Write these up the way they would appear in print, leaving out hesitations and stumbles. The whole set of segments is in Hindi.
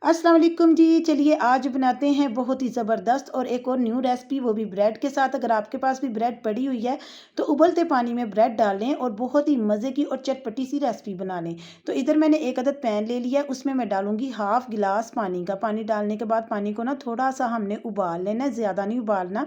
अस्सलाम वालेकुम जी। चलिए आज बनाते हैं बहुत ही ज़बरदस्त और एक और न्यू रेसिपी, वो भी ब्रेड के साथ। अगर आपके पास भी ब्रेड पड़ी हुई है तो उबलते पानी में ब्रेड डाल लें और बहुत ही मज़े की और चटपटी सी रेसिपी बना लें। तो इधर मैंने एक अदद पैन ले लिया है, उसमें मैं डालूंगी हाफ़ गिलास पानी का। पानी डालने के बाद पानी को ना थोड़ा सा हमने उबाल लेना है, ज़्यादा नहीं उबालना,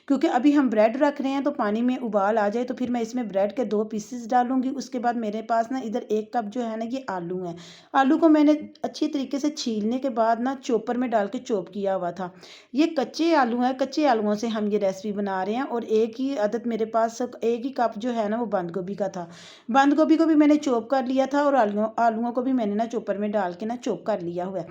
क्योंकि अभी हम ब्रेड रख रहे हैं तो पानी में उबाल आ जाए तो फिर मैं इसमें ब्रेड के 2 पीसेस डालूंगी। उसके बाद मेरे पास ना इधर 1 कप जो है ना ये आलू है। आलू को मैंने अच्छी तरीके से छीलने के बाद ना चॉपर में डाल के चॉप किया हुआ था। ये कच्चे आलू हैं, कच्चे आलूओं से हम ये रेसिपी बना रहे हैं। और एक ही अदद मेरे पास एक ही कप जो है ना वो बंद गोभी का था। बंद गोभी को भी मैंने चॉप कर लिया था और आलूओं आलूओं को भी मैंने ना चॉपर में डाल के ना चॉप कर लिया हुआ है।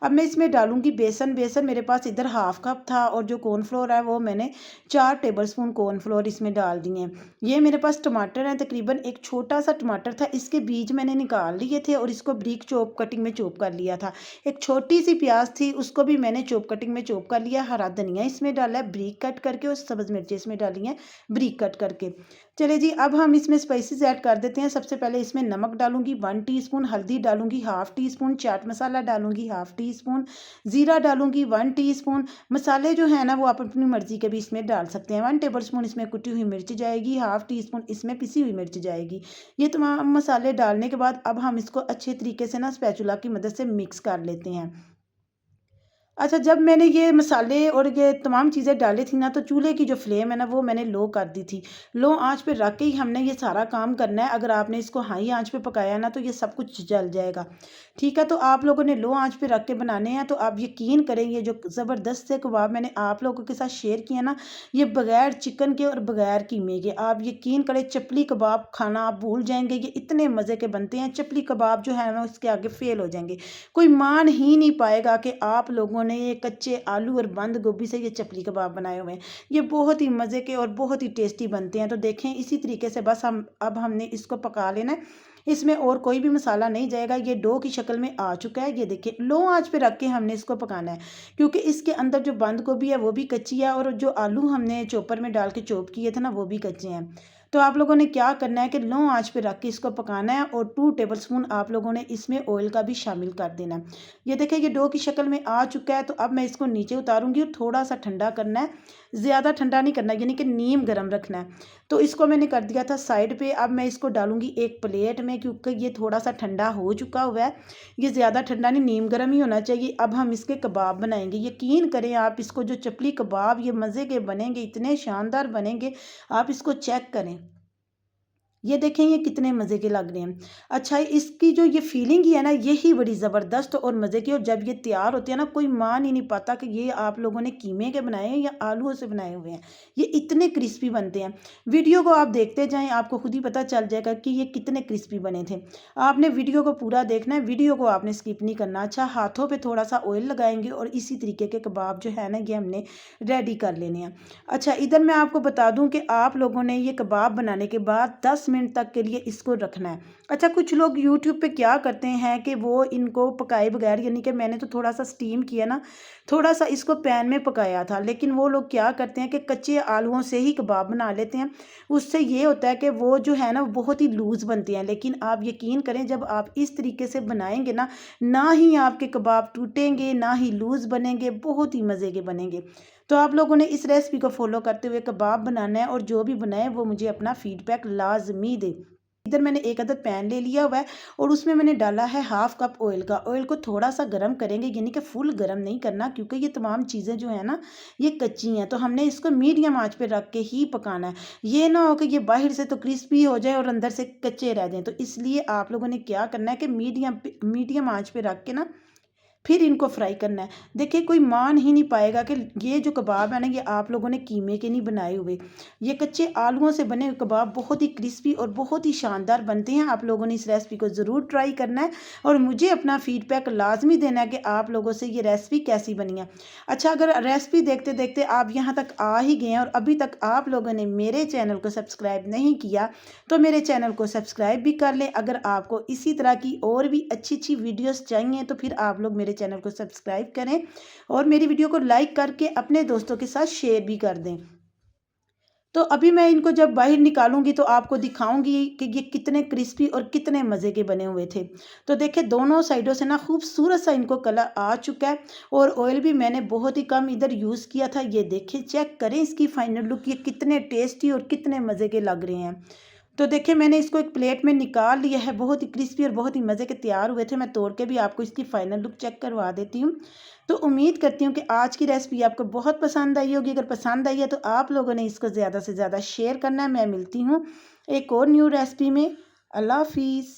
अब मैं इसमें डालूंगी बेसन। बेसन मेरे पास इधर हाफ कप था और जो कॉर्नफ्लोर है वो मैंने 4 टेबलस्पून कॉर्नफ्लोर इसमें डाल दिए हैं। ये मेरे पास टमाटर है, तकरीबन एक छोटा सा टमाटर था, इसके बीज मैंने निकाल लिए थे और इसको ब्रीक चॉप कटिंग में चॉप कर लिया था। एक छोटी सी प्याज थी, उसको भी मैंने चॉप कटिंग में चॉप कर लिया। हरा धनिया इसमें डाला है ब्रीक कट करके और सब्ज़ मिर्ची इसमें डाली हैं ब्रीक कट करके। चलिए जी, अब हम इसमें स्पाइसेस ऐड कर देते हैं। सबसे पहले इसमें नमक डालूंगी 1 टीस्पून, हल्दी डालूंगी half tea spoon, chaat masala डालूंगी हाफ़ टी स्पून, ज़ीरा डालूंगी 1 टीस्पून। मसाले जो है ना वो आप अपनी मर्ज़ी के भी इसमें डाल सकते हैं। 1 टेबलस्पून इसमें कुटी हुई मिर्च जाएगी, हाफ़ टी स्पून इसमें पिसी हुई मिर्च जाएगी। ये तमाम मसाले डालने के बाद अब हम इसको अच्छे तरीके से ना स्पैचुला की मदद से मिक्स कर लेते हैं। अच्छा, जब मैंने ये मसाले और ये तमाम चीज़ें डाली थी ना तो चूल्हे की जो फ्लेम है ना वो मैंने लो कर दी थी। लो आंच पे रख के ही हमने ये सारा काम करना है। अगर आपने इसको हाई आंच पे पकाया ना तो ये सब कुछ जल जाएगा। ठीक है, तो आप लोगों ने लो आंच पे रख के बनाने हैं। तो आप यकीन करें, ये जो ज़बरदस्त से कबाब मैंने आप लोगों के साथ शेयर किए ना, ये बगैर चिकन के और बगैर कीमे के, आप यकीन करें चपली कबाब खाना आप भूल जाएंगे। ये इतने मज़े के बनते हैं, चपली कबाब जो है ना उसके आगे फेल हो जाएंगे। कोई मान ही नहीं पाएगा कि आप लोगों ने ये कच्चे आलू और बंद गोभी से ये चपली कबाब बनाए हुए हैं। ये बहुत ही मज़े के और बहुत ही टेस्टी बनते हैं। तो देखें, इसी तरीके से बस हमने इसको पका लेना है। इसमें और कोई भी मसाला नहीं जाएगा। ये डो की शक्ल में आ चुका है। ये देखिए, लो आंच पे रख के हमने इसको पकाना है, क्योंकि इसके अंदर जो बंद गोभी है वो भी कच्ची है और जो आलू हमने चॉपर में डाल के चॉप किए थे ना वो भी कच्चे हैं। तो आप लोगों ने क्या करना है कि लो आंच पे रख के इसको पकाना है और 2 टेबलस्पून आप लोगों ने इसमें ऑयल का भी शामिल कर देना है। ये देखिए, ये डो की शक्ल में आ चुका है। तो अब मैं इसको नीचे उतारूंगी और थोड़ा सा ठंडा करना है। ज़्यादा ठंडा नहीं करना, यानी कि नीम गर्म रखना है। तो इसको मैंने कर दिया था साइड पे। अब मैं इसको डालूंगी एक प्लेट में, क्योंकि ये थोड़ा सा ठंडा हो चुका हुआ है। ये ज़्यादा ठंडा नहीं, नीम गर्म ही होना चाहिए। अब हम इसके कबाब बनाएंगे। यकीन करें आप, इसको जो चपली कबाब ये मज़े के बनेंगे, इतने शानदार बनेंगे, आप इसको चेक करें। ये देखें, ये कितने मज़े के लग रहे हैं। अच्छा, इसकी जो ये फीलिंग ही है ना, यही बड़ी ज़बरदस्त और मज़े की। और जब ये तैयार होते हैं ना, कोई मान ही नहीं पाता कि ये आप लोगों ने कीमे के बनाए हैं या आलूओं से बनाए हुए हैं। ये इतने क्रिस्पी बनते हैं। वीडियो को आप देखते जाएं, आपको खुद ही पता चल जाएगा कि ये कितने क्रिस्पी बने थे। आपने वीडियो को पूरा देखना है, वीडियो को आपने स्किप नहीं करना। अच्छा, हाथों पर थोड़ा सा ऑयल लगाएंगे और इसी तरीके के कबाब जो है ना ये हमने रेडी कर लेने हैं। अच्छा, इधर मैं आपको बता दूं कि आप लोगों ने ये कबाब बनाने के बाद 10 मिनट तक के लिए इसको रखना है। अच्छा, कुछ लोग यूट्यूब पे क्या करते हैं कि वो इनको पकाए बगैर, यानी कि मैंने तो थोड़ा सा स्टीम किया ना, थोड़ा सा इसको पैन में पकाया था, लेकिन वो लोग क्या करते हैं कि कच्चे आलूओं से ही कबाब बना लेते हैं। उससे ये होता है कि वो जो है ना बहुत ही लूज़ बनते हैं। लेकिन आप यकीन करें, जब आप इस तरीके से बनाएंगे ना, ना ही आपके कबाब टूटेंगे, ना ही लूज़ बनेंगे, बहुत ही मज़े के बनेंगे। तो आप लोगों ने इस रेसिपी को फॉलो करते हुए कबाब बनाना है और जो भी बनाए वो मुझे अपना फीडबैक लाजमी दे। इधर मैंने एक अदद पैन ले लिया हुआ है और उसमें मैंने डाला है हाफ कप ऑयल का। ऑयल को थोड़ा सा गर्म करेंगे, यानी कि फुल गर्म नहीं करना, क्योंकि ये तमाम चीज़ें जो है ना ये कच्ची हैं। तो हमने इसको मीडियम आंच पे रख के ही पकाना है। ये ना हो कि ये बाहर से तो क्रिस्पी हो जाए और अंदर से कच्चे रह जाएं। तो इसलिए आप लोगों ने क्या करना है कि मीडियम आंच पे रख के ना फिर इनको फ्राई करना है। देखिए, कोई मान ही नहीं पाएगा कि ये जो कबाब है ना ये आप लोगों ने कीमे के नहीं बनाए हुए। ये कच्चे आलूओं से बने हुए कबाब बहुत ही क्रिस्पी और बहुत ही शानदार बनते हैं। आप लोगों ने इस रेसिपी को ज़रूर ट्राई करना है और मुझे अपना फीडबैक लाजमी देना है कि आप लोगों से ये रेसिपी कैसी बनी है। अच्छा, अगर रेसिपी देखते देखते आप यहाँ तक आ ही गए हैं और अभी तक आप लोगों ने मेरे चैनल को सब्सक्राइब नहीं किया तो मेरे चैनल को सब्सक्राइब भी कर लें। अगर आपको इसी तरह की और भी अच्छी अच्छी वीडियोस चाहिए तो फिर आप लोग मेरे चैनल को सब्सक्राइब करें और मेरी वीडियो को लाइक करके अपने दोस्तों के साथ शेयर भी कर दें। तो अभी मैं इनको जब बाहर निकालूंगी तो आपको दिखाऊंगी कि ये कितने क्रिस्पी और कितने मज़े के बने हुए थे। तो देखिए दोनों साइडों से ना खूबसूरत सा इनको कलर आ चुका है और ऑयल भी मैंने बहुत ही कम इधर यूज़ किया था। ये देखिए, चेक करें इसकी फाइनल लुक, ये कितने टेस्टी और कितने मज़े के लग रहे हैं। तो देखिए मैंने इसको एक प्लेट में निकाल लिया है, बहुत ही क्रिस्पी और बहुत ही मज़े के तैयार हुए थे। मैं तोड़ के भी आपको इसकी फाइनल लुक चेक करवा देती हूँ। तो उम्मीद करती हूँ कि आज की रेसिपी आपको बहुत पसंद आई होगी। अगर पसंद आई है तो आप लोगों ने इसको ज़्यादा से ज़्यादा शेयर करना है। मैं मिलती हूँ एक और न्यू रेसिपी में। अल्लाह हाफिज़।